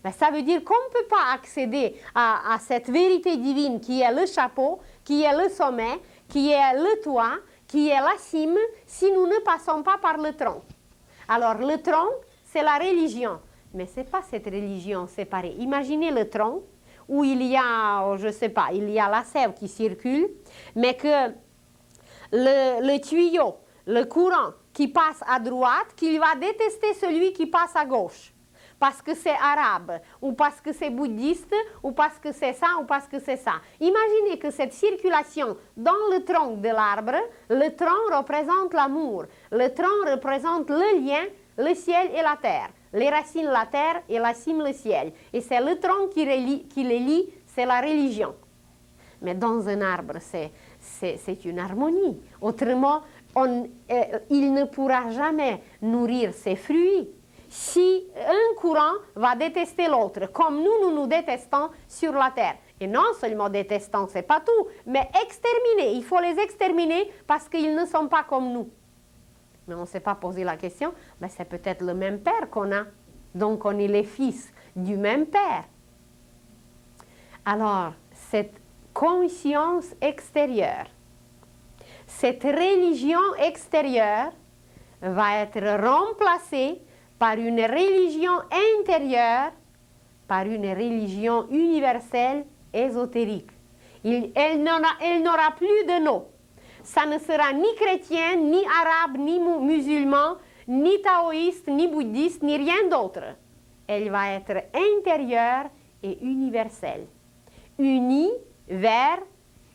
Mais ça veut dire qu'on ne peut pas accéder à cette vérité divine qui est le chapeau, qui est le sommet, qui est le toit, qui est la cime, si nous ne passons pas par le tronc. Alors le tronc, c'est la religion. Mais ce n'est pas cette religion séparée. Imaginez le tronc où il y a, je ne sais pas, il y a la sève qui circule, mais que le tuyau, le courant qui passe à droite, qu'il va détester celui qui passe à gauche. Parce que c'est arabe, ou parce que c'est bouddhiste, ou parce que c'est ça, ou parce que c'est ça. Imaginez que cette circulation dans le tronc de l'arbre, le tronc représente l'amour, le tronc représente le lien, le ciel et la terre. Les racines, la terre, et la cime, le ciel. Et c'est le tronc qui les lie, c'est la religion. Mais dans un arbre, c'est une harmonie. Autrement, il ne pourra jamais nourrir ses fruits si un courant va détester l'autre, comme nous nous détestons sur la terre. Et non seulement détestant, c'est pas tout, mais exterminer. Il faut les exterminer parce qu'ils ne sont pas comme nous. Mais on ne s'est pas posé la question, ben c'est peut-être le même père qu'on a. Donc on est les fils du même père. Alors, cette conscience extérieure, cette religion extérieure va être remplacée par une religion intérieure, par une religion universelle ésotérique. Elle n'aura plus de nom. Ça ne sera ni chrétien, ni arabe, ni musulman, ni taoïste, ni bouddhiste, ni rien d'autre. Elle va être intérieure et universelle, unie vers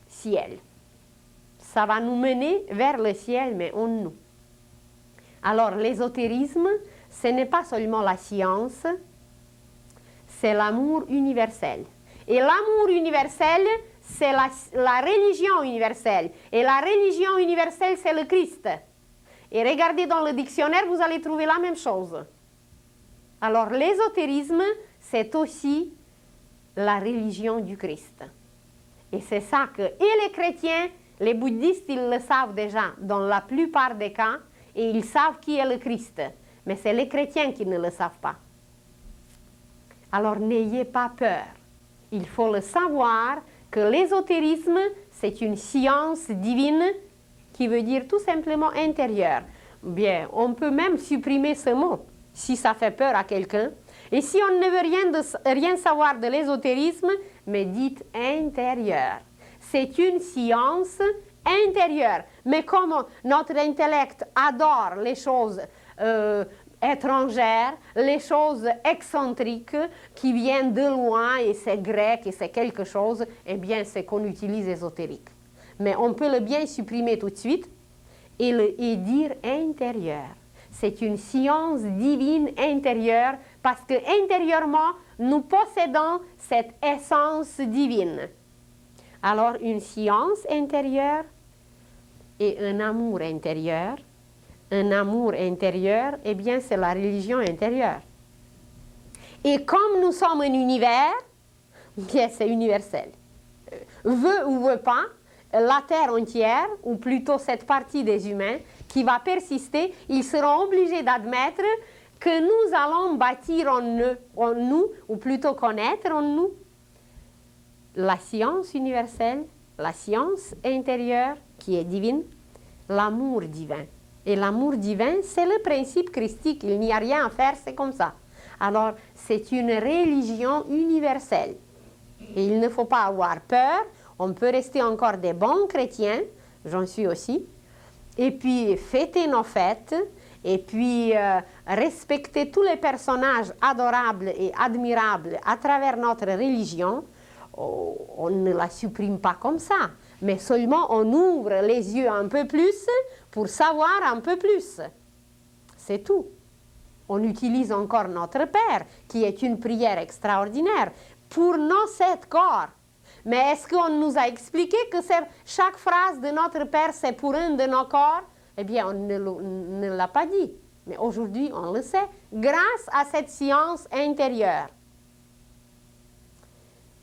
ciel. Ça va nous mener vers le ciel, mais en nous. Alors, l'ésotérisme, ce n'est pas seulement la science, c'est l'amour universel. Et l'amour universel, c'est la religion universelle. Et la religion universelle, c'est le Christ. Et regardez dans le dictionnaire, vous allez trouver la même chose. Alors, l'ésotérisme, c'est aussi la religion du Christ. Et c'est ça que, et les chrétiens, les bouddhistes, ils le savent déjà dans la plupart des cas, et ils savent qui est le Christ. Mais c'est les chrétiens qui ne le savent pas. Alors, n'ayez pas peur. Il faut le savoir que l'ésotérisme, c'est une science divine qui veut dire tout simplement intérieure. Bien, on peut même supprimer ce mot si ça fait peur à quelqu'un. Et si on ne veut rien savoir de l'ésotérisme, mais dites intérieur. C'est une science intérieure. Mais comme notre intellect adore les choses étrangères, les choses excentriques qui viennent de loin et c'est grec et c'est quelque chose, eh bien c'est qu'on utilise ésotérique. Mais on peut le bien supprimer tout de suite et dire intérieur. C'est une science divine intérieure parce que intérieurement, nous possédons cette essence divine. Alors, une science intérieure et un amour intérieur. Un amour intérieur, eh bien, c'est la religion intérieure. Et comme nous sommes un univers, bien, c'est universel. Veut ou veut pas, la Terre entière, ou plutôt cette partie des humains, qui va persister, ils seront obligés d'admettre que nous allons bâtir en nous, ou plutôt connaître en nous, la science universelle, la science intérieure, qui est divine, l'amour divin. Et l'amour divin, c'est le principe christique. Il n'y a rien à faire, c'est comme ça. Alors, c'est une religion universelle. Et il ne faut pas avoir peur. On peut rester encore des bons chrétiens. J'en suis aussi. Et puis, fêter nos fêtes. Et puis, respecter tous les personnages adorables et admirables à travers notre religion. On ne la supprime pas comme ça. Mais seulement on ouvre les yeux un peu plus pour savoir un peu plus. C'est tout. On utilise encore notre Père, qui est une prière extraordinaire, pour nos 7 corps. Mais est-ce qu'on nous a expliqué que chaque phrase de notre Père, c'est pour un de nos corps? Eh bien, on ne l'a pas dit. Mais aujourd'hui, on le sait, grâce à cette science intérieure.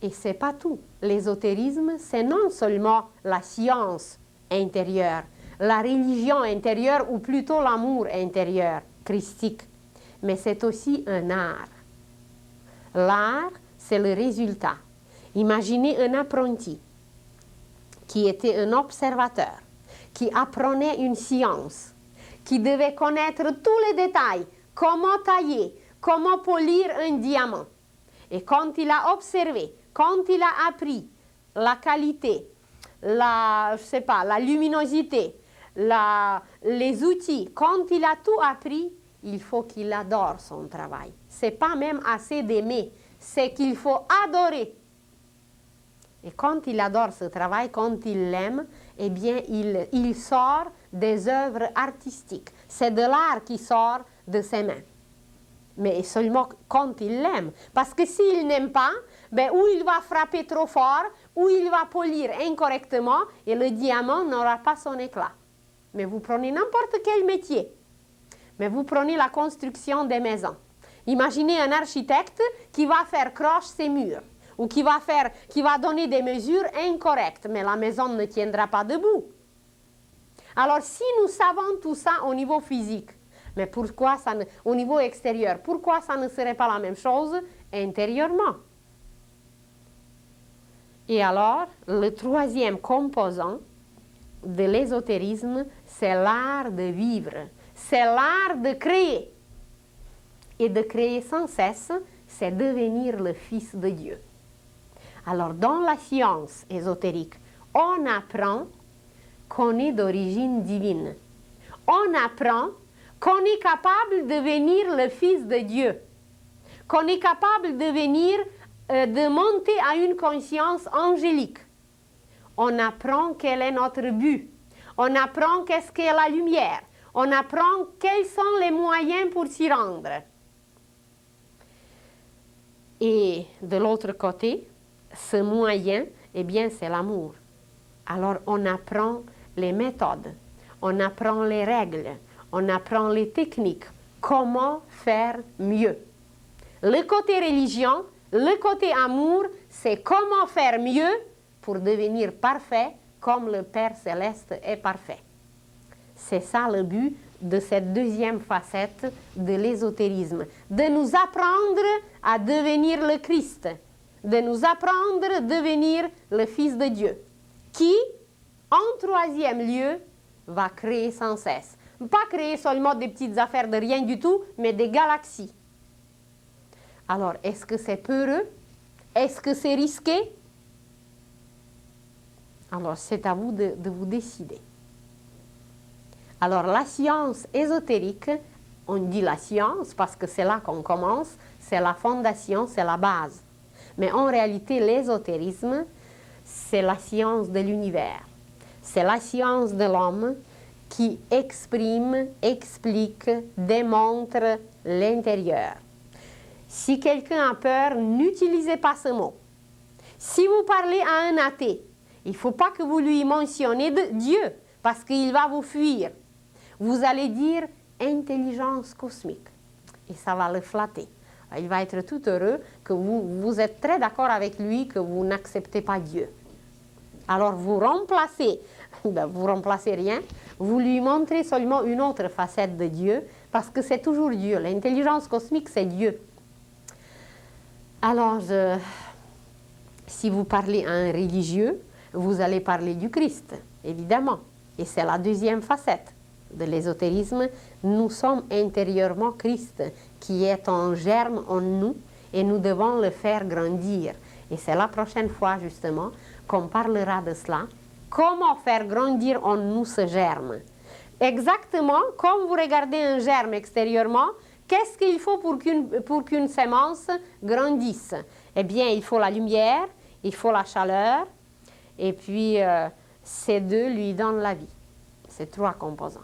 Et ce n'est pas tout. L'ésotérisme, c'est non seulement la science intérieure, la religion intérieure, ou plutôt l'amour intérieur, christique, mais c'est aussi un art. L'art, c'est le résultat. Imaginez un apprenti qui était un observateur, qui apprenait une science, qui devait connaître tous les détails, comment tailler, comment polir un diamant. Et quand il a observé, quand il a appris la qualité, la luminosité, les outils, quand il a tout appris, il faut qu'il adore son travail. Ce n'est pas même assez d'aimer, c'est qu'il faut adorer. Et quand il adore ce travail, quand il l'aime, eh bien, il sort des œuvres artistiques. C'est de l'art qui sort de ses mains. mais seulement quand il l'aime. Parce que s'il n'aime pas, ben, ou il va frapper trop fort, ou il va polir incorrectement, et le diamant n'aura pas son éclat. Mais vous prenez n'importe quel métier. Mais vous prenez la construction des maisons. Imaginez un architecte qui va faire croche ses murs, ou qui va donner des mesures incorrectes, mais la maison ne tiendra pas debout. Alors, si nous savons tout ça au niveau physique, mais pourquoi ça ne, au niveau extérieur, pourquoi ça ne serait pas la même chose intérieurement? Et alors, le troisième composant de l'ésotérisme, c'est l'art de vivre, c'est l'art de créer. Et de créer sans cesse, c'est devenir le Fils de Dieu. Alors, dans la science ésotérique, on apprend qu'on est d'origine divine. On apprend qu'on est capable de devenir le Fils de Dieu, qu'on est capable de monter à une conscience angélique. On apprend quel est notre but. On apprend qu'est-ce qu'est la lumière. On apprend quels sont les moyens pour s'y rendre. Et de l'autre côté, ce moyen, eh bien, c'est l'amour. Alors, on apprend les méthodes, on apprend les règles, on apprend les techniques, comment faire mieux. Le côté religion, le côté amour, c'est comment faire mieux pour devenir parfait comme le Père Céleste est parfait. C'est ça le but de cette deuxième facette de l'ésotérisme, de nous apprendre à devenir le Christ, de nous apprendre à devenir le Fils de Dieu, qui, en troisième lieu, va créer sans cesse. Pas créer seulement des petites affaires de rien du tout, mais des galaxies. Alors, est-ce que c'est peureux? Est-ce que c'est risqué? Alors, c'est à vous de vous décider. Alors, la science ésotérique, on dit la science parce que c'est là qu'on commence, c'est la fondation, c'est la base. Mais en réalité, l'ésotérisme, c'est la science de l'univers. C'est la science de l'homme qui exprime, explique, démontre l'intérieur. Si quelqu'un a peur, n'utilisez pas ce mot. Si vous parlez à un athée, il ne faut pas que vous lui mentionniez Dieu, parce qu'il va vous fuir. Vous allez dire intelligence cosmique, et ça va le flatter. Il va être tout heureux que vous êtes très d'accord avec lui, que vous n'acceptez pas Dieu. Alors vous remplacez rien, vous lui montrez seulement une autre facette de Dieu, parce que c'est toujours Dieu. L'intelligence cosmique, c'est Dieu. Alors, si vous parlez à un religieux, vous allez parler du Christ, évidemment. Et c'est la deuxième facette de l'ésotérisme. Nous sommes intérieurement Christ, qui est en germe en nous, et nous devons le faire grandir. Et c'est la prochaine fois, justement, qu'on parlera de cela. Comment faire grandir en nous ce germe? Exactement comme vous regardez un germe extérieurement, qu'est-ce qu'il faut pour qu'une sémence grandisse? Eh bien, il faut la lumière, il faut la chaleur, et puis ces deux lui donnent la vie. C'est trois composants.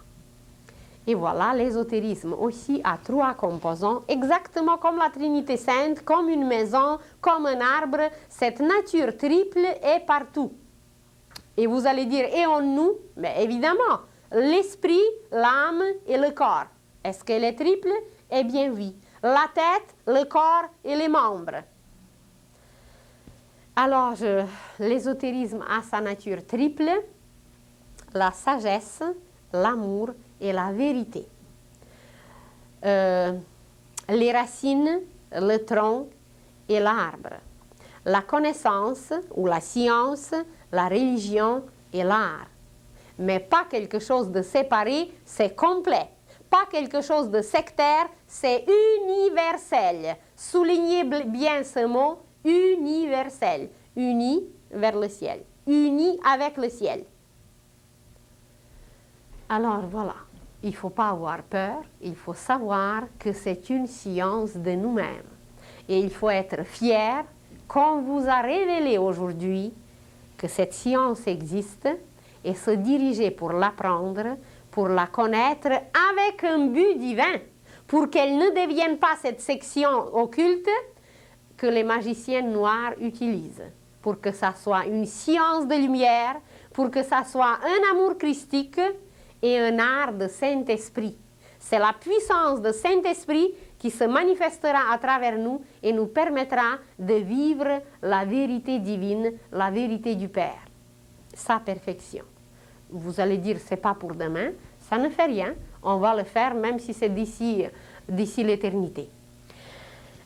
Et voilà, l'ésotérisme aussi a trois composants, exactement comme la Trinité Sainte, comme une maison, comme un arbre. Cette nature triple est partout. Et vous allez dire, et en nous? Mais évidemment, l'esprit, l'âme et le corps. Est-ce qu'elle est triple? Eh bien oui. La tête, le corps et les membres. Alors, l'ésotérisme a sa nature triple, la sagesse, l'amour et la vérité. Les racines, le tronc et l'arbre. La connaissance ou la science, la religion et l'art. Mais pas quelque chose de séparé, c'est complet. Pas quelque chose de sectaire, c'est universel. Soulignez bien ce mot, universel. Uni vers le ciel. Uni avec le ciel. Alors voilà, il ne faut pas avoir peur, il faut savoir que c'est une science de nous-mêmes. Et il faut être fier qu'on vous a révélé aujourd'hui que cette science existe et se diriger pour l'apprendre, pour la connaître avec un but divin, pour qu'elle ne devienne pas cette section occulte que les magiciens noirs utilisent, pour que ça soit une science de lumière, pour que ça soit un amour christique et un art de Saint-Esprit. C'est la puissance de Saint-Esprit qui se manifestera à travers nous et nous permettra de vivre la vérité divine, la vérité du Père, sa perfection. Vous allez dire, c'est pas pour demain, ça ne fait rien, on va le faire même si c'est d'ici l'éternité.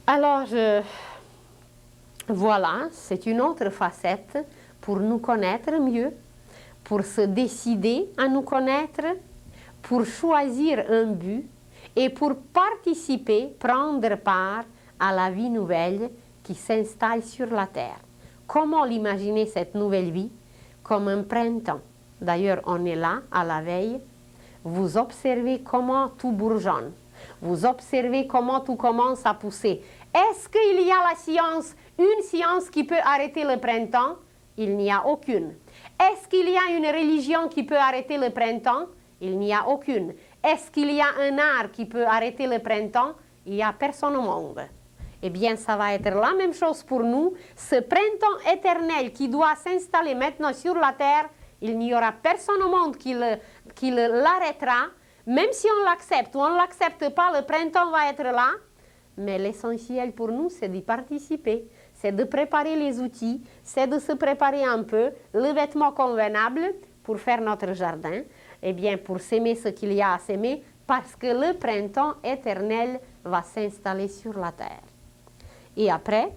Alors, voilà, c'est une autre facette pour nous connaître mieux, pour se décider à nous connaître, pour choisir un but et pour participer, prendre part à la vie nouvelle qui s'installe sur la terre. Comment l'imaginer cette nouvelle vie? Comme un printemps. D'ailleurs, on est là, à la veille. Vous observez comment tout bourgeonne. Vous observez comment tout commence à pousser. Est-ce qu'il y a la science, une science qui peut arrêter le printemps? Il n'y a aucune. Est-ce qu'il y a une religion qui peut arrêter le printemps? Il n'y a aucune. Est-ce qu'il y a un art qui peut arrêter le printemps? Il n'y a personne au monde. Eh bien, ça va être la même chose pour nous. Ce printemps éternel qui doit s'installer maintenant sur la terre, il n'y aura personne au monde qui l'arrêtera. Même si on l'accepte ou on ne l'accepte pas, le printemps va être là. Mais l'essentiel pour nous, c'est d'y participer. C'est de préparer les outils, c'est de se préparer un peu, le vêtement convenable pour faire notre jardin. Eh bien, pour s'aimer ce qu'il y a à s'aimer, parce que le printemps éternel va s'installer sur la terre. Et après,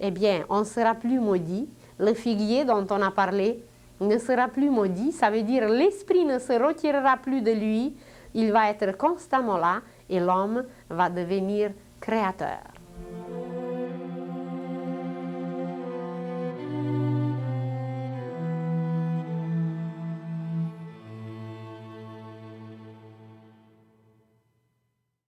eh bien, on ne sera plus maudit. Le figuier dont on a parlé ne sera plus maudit. Ça veut dire l'esprit ne se retirera plus de lui. Il va être constamment là et l'homme va devenir créateur.